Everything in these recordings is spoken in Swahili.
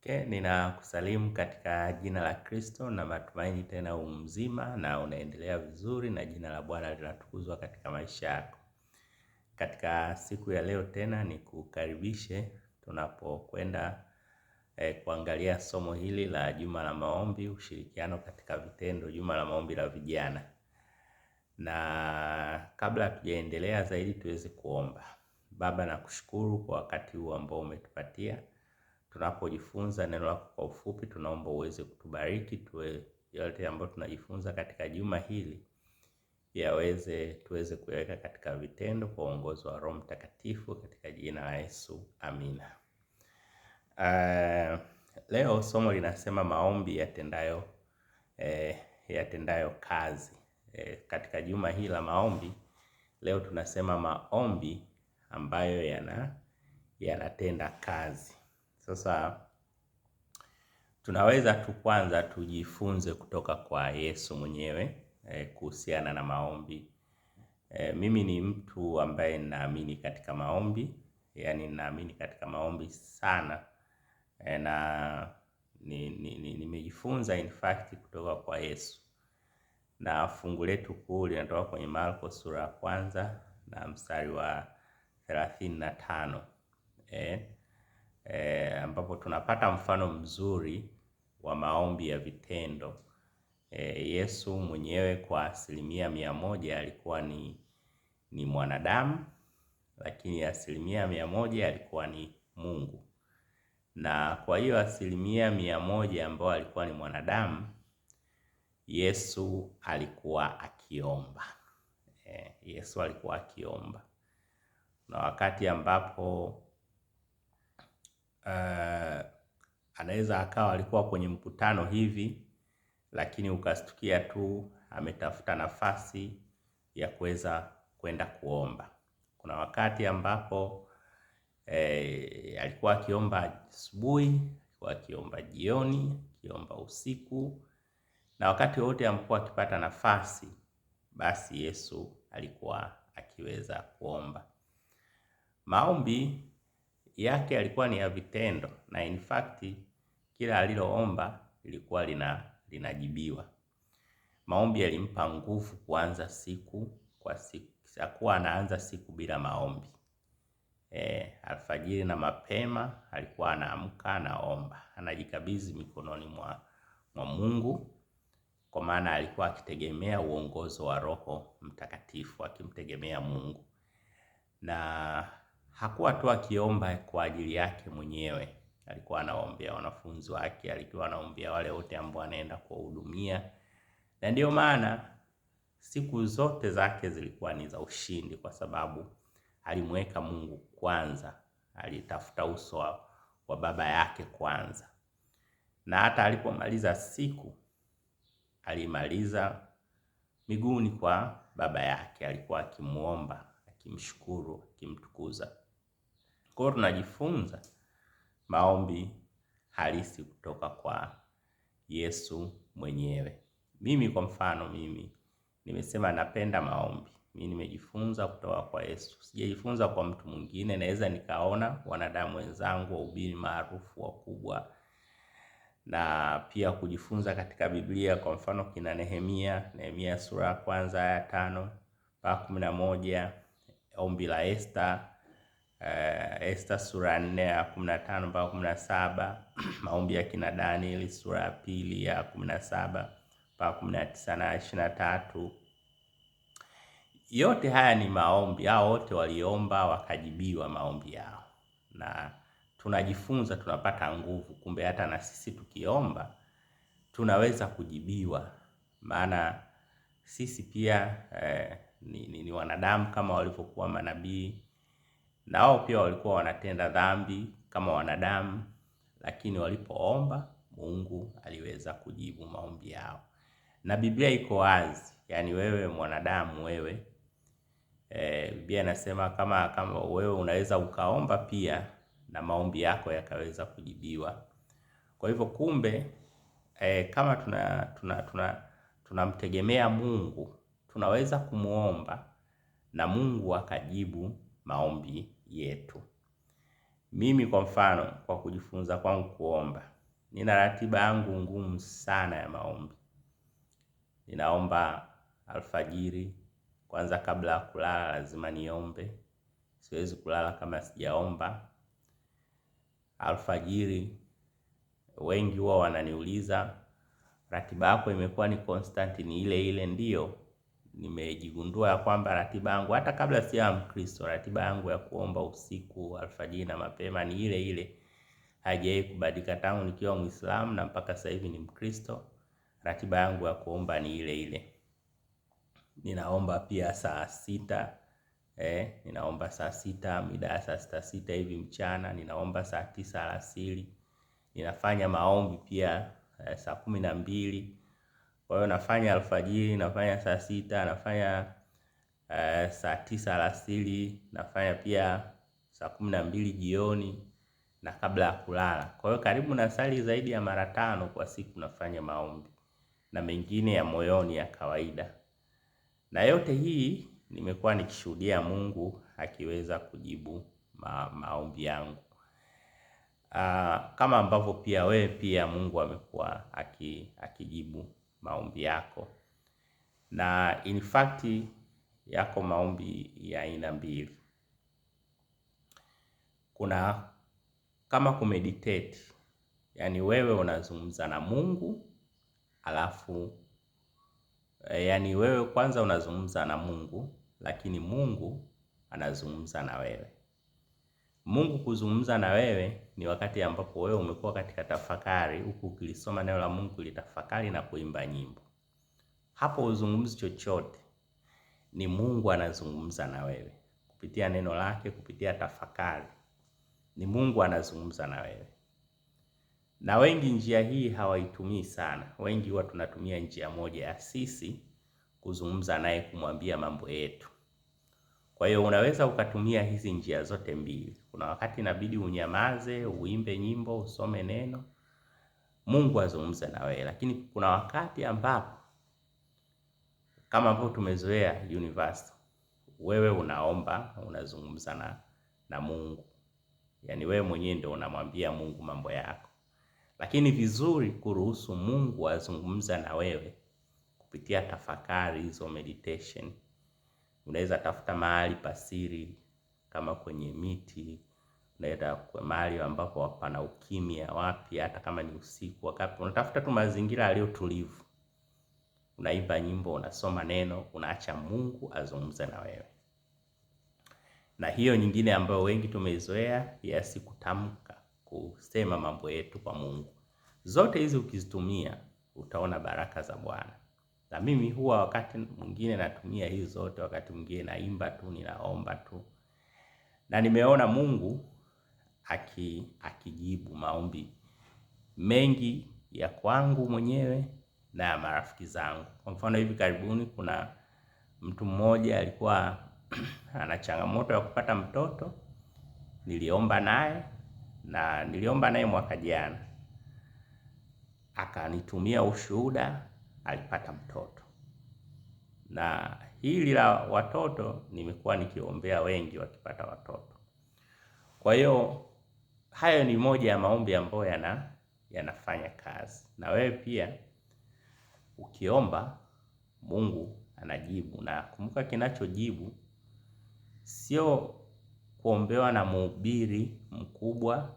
Okay, ninakusalimu katika jina la Kristo na matumaini tena mzima na unaendelea vizuri na jina la Bwana linatukuzwa katika maisha yako. Katika siku ya leo tena nikukaribishe tunapokwenda kuangalia somo hili la Juma la Maombi, ushirikiano katika vitendo, Juma la Maombi la vijana. Na kabla hatujaendelea zaidi tuweze kuomba. Baba, nakushukuru kwa wakati huu ambao umetupatia. Tunapojifunza neno lako kwa ufupi, tunaomba uweze kutubariki, tuwe yote ambayo tunajifunza katika juma hili tuweze kuyaweka katika vitendo kwa uongozi wa Roho Mtakatifu katika jina la Yesu. Amina. Leo somo linasema maombi yatendayo kazi. Katika juma hili la maombi leo tunasema maombi ambayo yanatenda kazi. Sasa tunaweza tu kwanza tujifunze kutoka kwa Yesu mwenyewe kuhusiana na maombi. Mimi ni mtu ambaye ninaamini katika maombi, yani ninaamini katika maombi sana, na nimejifunza in fact kutoka kwa Yesu. Na fungu letu kuu linatoka kwenye Marko sura ya 1 na mstari wa 35. Ambapo tunapata mfano mzuri wa maombi ya vitendo. Yesu mwenyewe kwa 100% alikuwa ni mwanadamu, lakini 100% alikuwa ni Mungu. Na kwa hiyo 100% ambao alikuwa ni mwanadamu, Yesu alikuwa akiomba. Yesu alikuwa akiomba. Na wakati ambapo anaweza akawa alikuwa kwenye mkutano hivi, lakini ukastukia tu ametafuta nafasi ya kuweza kwenda kuomba. Kuna wakati ambapo alikuwa akiomba asubuhi, alikuwa akiomba jioni, akiomba usiku, na wakati wote ambapo akipata nafasi, basi Yesu alikuwa akiweza kuomba. Maombi yake alikuwa ni ya vitendo, na in fact kila aliloomba ilikuwa linajibiwa. Maombi yalimpa nguvu kuanza siku kwa siku. Hakuwa anaanza siku bila maombi. Alfajiri na mapema alikuwa anaamka anaomba, anajikabidhi mikononi mwa Mungu, kwa maana alikuwa akitegemea uongozo wa Roho Mtakatifu, akimtegemea Mungu. Na hakuwa tu akiomba kwa ajili yake mwenyewe, alikuwa anaombea wanafunzi wake, alikuwa anaombea wale wote ambao anaenda kuwahudumia. Na ndio maana siku zote zake zilikuwa ni za ushindi, kwa sababu alimweka Mungu kwanza, alitafuta uso wa baba yake kwanza. Na hata alipomaliza siku, alimaliza miguuni kwa baba yake, alikuwa akimuomba, akimshukuru, akimtukuza. Kwa hiyo tunajifunza maombi halisi kutoka kwa Yesu mwenyewe. Mimi kwa mfano, mimi nimesema napenda maombi. Mimi nimejifunza kutoka kwa Yesu. Sijajifunza kwa mtu mwingine. Naweza nikaona wanadamu wenzangu, wahubiri maarufu wakubwa, na pia kujifunza katika Biblia, kwa mfano kina Nehemia sura ya 1 aya 5 mpaka 11, ombi la Esther sura 4 ya 15 mpaka 17, maombi ya kina Danieli sura ya 2 ya 17 mpaka 19 na 23. Yote haya ni maombi. Hao wote waliomba wakajibiwa maombi yao. Na tunajifunza, tunapata nguvu. Kumbe hata na sisi tukiomba tunaweza kujibiwa. Maana sisi pia ni wanadamu kama walivyokuwa manabii. Na wao pia walikuwa wanatenda dhambi kama wanadamu, lakini walipoomba Mungu aliweza kujibu maombi yao. Na Biblia iko wazi, yani wewe mwanadamu, wewe Biblia inasema kama wewe unaweza ukaomba pia na maombi yako yakaweza kujibiwa. Kwa hivyo kumbe kama tunamtegemea Mungu, tunaweza kumuomba na Mungu akajibu maombi yetu. Mimi kwa mfano, kwa kujifunza kwangu kuomba, nina ratiba yangu ngumu sana ya maombi. Ninaomba alfajiri, kwanza kabla ya kulala lazima niombe. Siwezi kulala kama sijaomba. Alfajiri, wengi huwa wananiuliza, ratiba yako imekuwa ni constant, ni ile ile? Ndio. Nimejigundua ya kwamba ratiba yangu hata kabla sijawa Mkristo, ratiba yangu ya kuomba usiku, alfajiri na mapema ni ile ile. Haijawahi kubadilika tangu nikiwa Muislamu na mpaka sasa hivi ni Mkristo. Ratiba yangu ya kuomba ni ile ile. Ninaomba pia saa sita, ninaomba saa sita, mida ya saa sita hivi mchana, ninaomba saa 9 alasiri. Ninafanya maombi pia saa 12. Kwa hiyo nafanya alfajiri, nafanya saa sita, nafanya saa 9 alasiri, nafanya pia saa 12 jioni na kabla ya kulala. Kwa hiyo karibu na sali zaidi ya mara 5 kwa siku nafanya maombi, na mengine ya moyoni ya kawaida. Na yote hii nimekuwa nikishuhudia Mungu akiweza kujibu maombi yangu. Kama ambavyo pia wewe pia Mungu amekuwa akijibu maombi yako. Na in fact yako maombi ya aina mbili. Kuna kama kumeditate, yani wewe unazungumza na Mungu, alafu yani wewe kwanza unazungumza na Mungu, lakini Mungu anazungumza na wewe. Mungu kuzungumza na wewe ni wakati ambapo wewe umekuwa katika tafakari, huku ukilisoma neno la Mungu, litafakari na kuimba nyimbo. Hapo uzungumzi chochote, ni Mungu anazungumza na wewe kupitia neno lake, kupitia tafakari. Ni Mungu anazungumza na wewe. Na wengi njia hii hawaitumii sana. Wengi huwa tunatumia njia moja ya sisi kuzungumza naye, kumwambia mambo yetu. Kwa hiyo unaweza ukatumia hizi njia zote mbili. Kuna wakati inabidi unyamaze, uimbe nyimbo, usome neno, Mungu azungumze na wewe. Lakini kuna wakati ambapo kama ambavyo tumezoea universal, wewe unaomba, unazungumza na Mungu. Yaani wewe mwenyewe ndio unamwambia Mungu mambo yako. Lakini vizuri kuruhusu Mungu azungumza na wewe kupitia tafakari hizo, meditation. Unaweza tafuta mahali pasiri kama kwenye miti, unaweza kwa mahali ambapo hapana ukimya, wapi, hata kama ni usiku, wakati unatafuta tu mazingira yaliyo tulivu. Unaimba nyimbo, unasoma neno, unaacha Mungu azungumze na wewe. Na hiyo nyingine ambayo wengi tumeizoea ya kutamka, kusema mambo yetu kwa Mungu. Zote hizi ukizitumia utaona baraka za Bwana. Na mimi huwa wakati mwingine natumia hizo zote, wakati mwingine naimba tu, ninaomba tu. Na nimeona Mungu akijibu maombi mengi ya kwangu mwenyewe na ya marafiki zangu. Kwa mfano hivi karibuni kuna mtu mmoja alikuwa ana changamoto ya kupata mtoto. Niliomba naye mwaka jana. Akanitumia ushuhuda, alipata mtoto. Na hili la watoto nimekuwa nikiombea wengi wakipata watoto. Kwa hiyo hayo ni moja ya maombi ambayo yanafanya kazi. Na wewe pia ukiomba Mungu anajibu. Na kumbuka, kinachojibu sio kuombewa na mhubiri mkubwa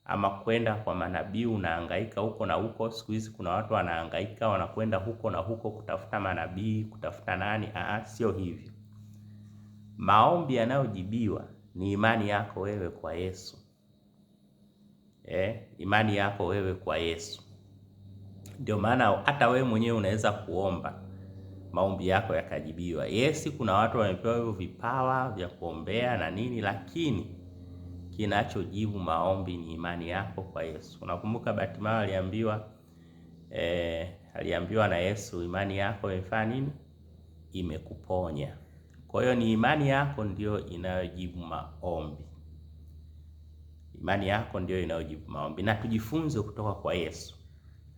ama kwenda kwa manabii unahangaika huko na huko. Siku hizi kuna watu wanahangaika, wanakwenda huko na huko kutafuta manabii, kutafuta nani. Sio hivyo. Maombi yanayojibiwa ni imani yako wewe kwa Yesu. Imani yako wewe kwa Yesu. Ndio maana hata wewe mwenyewe unaweza kuomba maombi yako yakajibiwa. Yes, kuna watu wamepewa hivyo vipawa vya kuombea na nini, lakini kinachojibu maombi ni imani yako kwa Yesu. Unakumbuka Bartimayo aliambiwa na Yesu, imani yako imefanya nini? Imekuponya. Kwa hiyo ni imani yako ndio inayojibu maombi. Imani yako ndio inayojibu maombi. Na tujifunze kutoka kwa Yesu.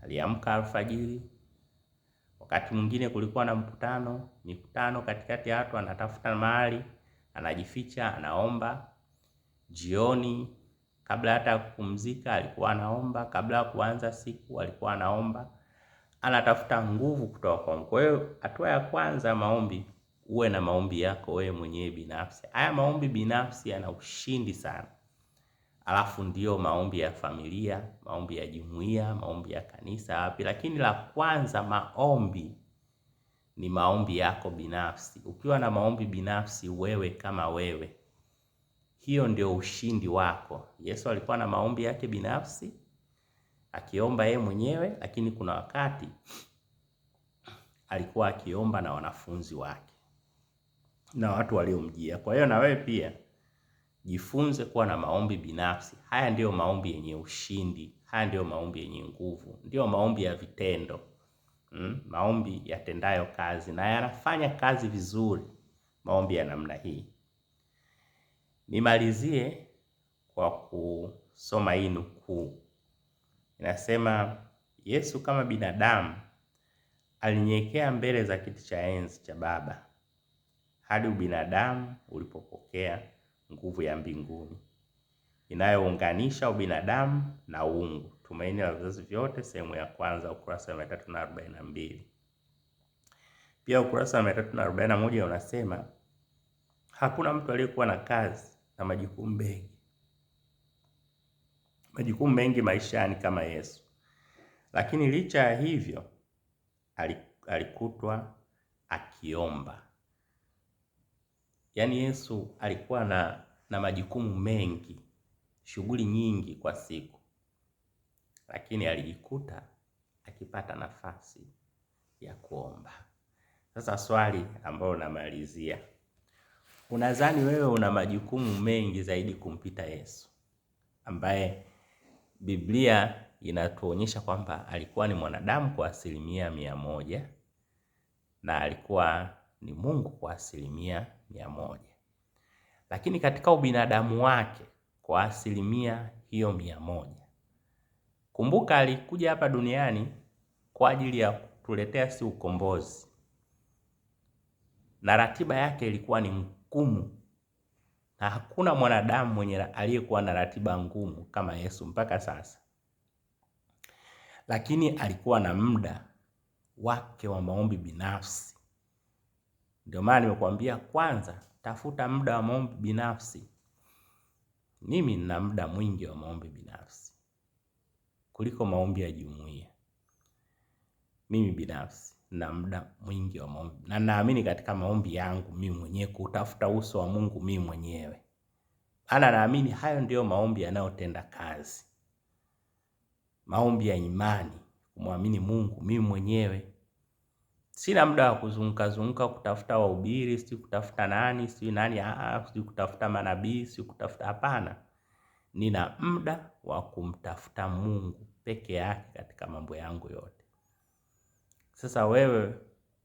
Aliamka alfajiri. Wakati mwingine kulikuwa na mikutano katikati ya watu, anatafuta mahali, anajificha, anaomba. jioni kabla hata ya kupumzika alikuwa anaomba, kabla ya kuanza siku alikuwa anaomba. Anatafuta nguvu kutoka kwa Mungu. Kwa hiyo hatua ya kwanza maombi, uwe na maombi yako wewe mwenyewe binafsi. Haya maombi binafsi yana ushindi sana. Alafu ndio maombi ya familia, maombi ya jumuiya, maombi ya kanisa wapi. Lakini la kwanza maombi ni maombi yako binafsi. Ukiwa na maombi binafsi wewe kama wewe, hiyo ndio ushindi wako. Yesu alikuwa na maombi yake binafsi, akiomba yeye mwenyewe, lakini kuna wakati alikuwa akiomba na wanafunzi wake na watu waliomjia. Kwa hiyo na wewe pia jifunze kuwa na maombi binafsi. Haya ndiyo maombi yenye ushindi, haya ndiyo maombi yenye nguvu, ndiyo maombi ya vitendo. Maombi yatendayo kazi na yanafanya kazi vizuri, maombi ya namna hii. Nimalizie kwa kusoma hii nukuu. Inasema Yesu kama binadamu alinyenyekea mbele za kiti cha enzi cha Baba hadi ubinadamu ulipopokea nguvu ya mbinguni inayounganisha ubinadamu na uungu. Tumaini la Vizazi Vyote, sehemu ya kwanza, ukurasa wa 342. Pia ukurasa wa 341 unasema hakuna mtu aliyekuwa na kazi na majukumu mengi maishani kama Yesu. Lakini licha ya hivyo alikutwa akiomba. Yaani Yesu alikuwa na majukumu mengi, shughuli nyingi kwa siku, lakini alijikuta akipata nafasi ya kuomba. Sasa swali ambalo namalizia, unadhani wewe una majukumu mengi zaidi kumpita Yesu, ambaye Biblia inatuonyesha kwamba alikuwa ni mwanadamu kwa 100% na alikuwa ni Mungu kwa 100%. Lakini katika ubinadamu wake kwa 100%, kumbuka alikuja hapa duniani kwa ajili ya kutuletea si ukombozi, na ratiba yake ilikuwa ni ngumu, na hakuna mwanadamu mwenye aliyekuwa na ratiba ngumu kama Yesu mpaka sasa. Lakini alikuwa na muda wake wa maombi binafsi. Ndio maana nimekuambia kwanza tafuta muda wa maombi binafsi. Mimi nina muda mwingi wa maombi binafsi kuliko maombi ya jumuiya. Mimi binafsi na muda mwingi wa maombi, na naamini katika maombi yangu mimi mwenyewe, kutafuta uso wa Mungu mimi mwenyewe. Naamini hayo ndiyo maombi yanayotenda kazi, maombi ya imani, kumwamini Mungu mimi mwenyewe. Sina muda wa kuzunguka kutafuta wahubiri, si kutafuta nani, si nani, si kutafuta manabii, si kutafuta, hapana. Nina muda wa kumtafuta Mungu peke yake katika mambo yangu yote. Sasa wewe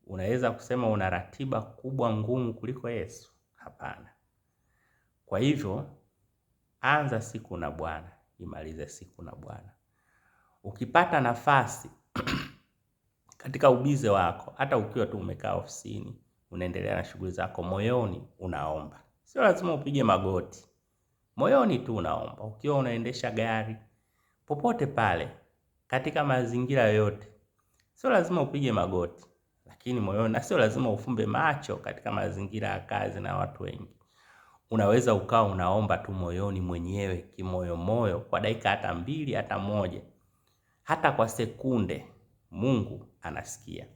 unaweza kusema una ratiba kubwa ngumu kuliko Yesu? Hapana. Kwa hivyo anza siku na Bwana, imalize siku na Bwana. Ukipata nafasi katika ubize wako, hata ukiwa tu umekaa ofisini unaendelea na shughuli zako, moyoni unaomba. Sio lazima upige magoti, moyoni tu unaomba. Ukiwa unaendesha gari, popote pale, katika mazingira yote, sio lazima upige magoti, lakini moyoni. Na sio lazima ufumbe macho katika mazingira ya kazi na watu wengi. Unaweza ukawa unaomba tu moyoni mwenyewe, kimoyo moyo, kwa dakika hata 2, hata 1, hata kwa sekunde. Mungu anasikia.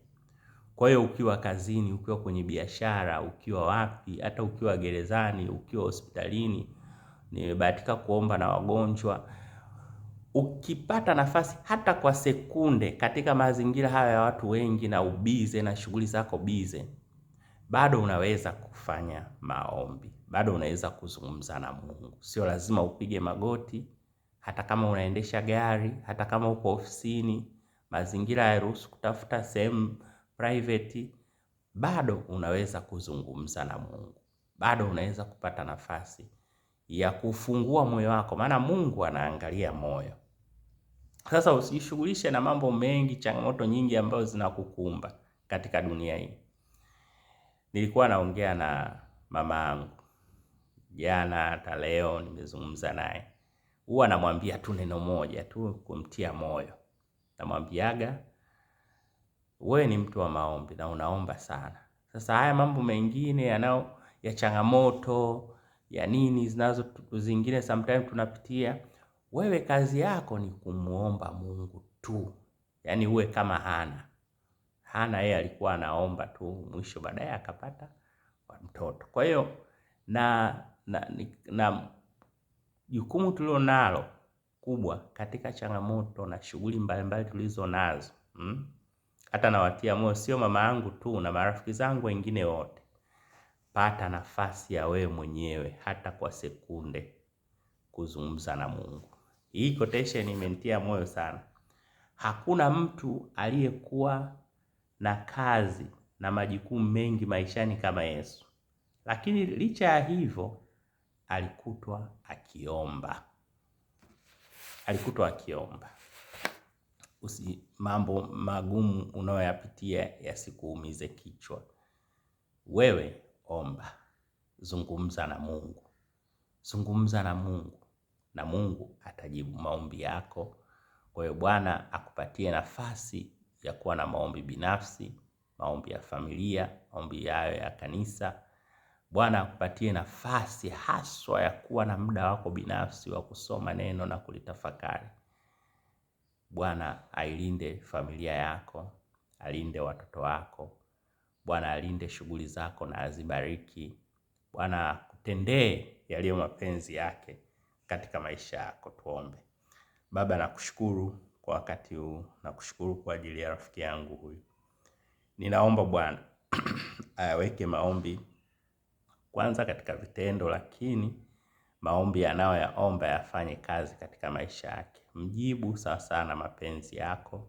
Kwa hiyo ukiwa kazini, ukiwa kwenye biashara, ukiwa wapi, hata ukiwa gerezani, ukiwa hospitalini, nimebahatika kuomba na wagonjwa, ukipata nafasi hata kwa sekunde katika mazingira haya ya watu wengi na ubize na shughuli zako bize, bado unaweza kufanya maombi, bado unaweza kuzungumza na Mungu. Sio lazima upige magoti, hata kama unaendesha gari, hata kama uko ofisini, mazingira hayaruhusu kutafuta sehemu private, bado unaweza kuzungumza na Mungu. Bado unaweza kupata nafasi ya kufungua moyo wako, maana Mungu anaangalia moyo. Sasa usishughulishe na mambo mengi, changamoto nyingi ambazo zinakukumba katika dunia hii. Nilikuwa naongea na mama yangu jana hata leo nimezungumza naye, huwa namwambia tu neno moja tu kumtia moyo. Namwambiaga wewe ni mtu wa maombi na unaomba sana. Sasa haya mambo mengine ya changamoto ya nini zingine sometimes tunapitia, wewe kazi yako ni kumuomba Mungu tu. Yaani uwe kama Hana yeye alikuwa anaomba tu, mwisho baadaye akapata mtoto. Kwa hiyo na jukumu tulilo nalo kubwa katika changamoto na shughuli mbalimbali tulizo nazo, hata nawatia moyo sio mama yangu tu na marafiki zangu wengine wote, pata nafasi ya wewe mwenyewe hata kwa sekunde kuzungumza na Mungu. Hii quotation imenitia moyo sana. Hakuna mtu aliyekuwa na kazi na majukumu mengi maishani kama Yesu, lakini licha ya hivyo alikutwa akiomba. Mambo magumu unayoyapitia yasikuumize kichwa. Wewe omba, zungumza na Mungu na Mungu atajibu maombi yako. Kwa hiyo Bwana akupatie nafasi ya kuwa na maombi binafsi, maombi ya familia, maombi yayo ya kanisa. Bwana akupatie nafasi haswa ya kuwa na muda wako binafsi wa kusoma neno na kulitafakari. Bwana ailinde familia yako, alinde watoto wako. Bwana alinde shughuli zako na azibariki. Bwana akutendee yaliyo mapenzi yake katika maisha yako. Tuombe. Baba, nakushukuru kwa wakati huu, nakushukuru kwa ajili ya rafiki yangu huyu. Ninaomba Bwana ayaweke maombi kwanza katika vitendo, lakini maombi yanayoyaomba yafanye kazi katika maisha yake. Mjibu sawasawa na mapenzi yako,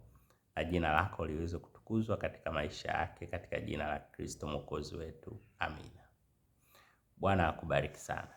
na jina lako liweze kutukuzwa katika maisha yake, katika jina la Kristo Mwokozi wetu. Amina. Bwana akubariki sana.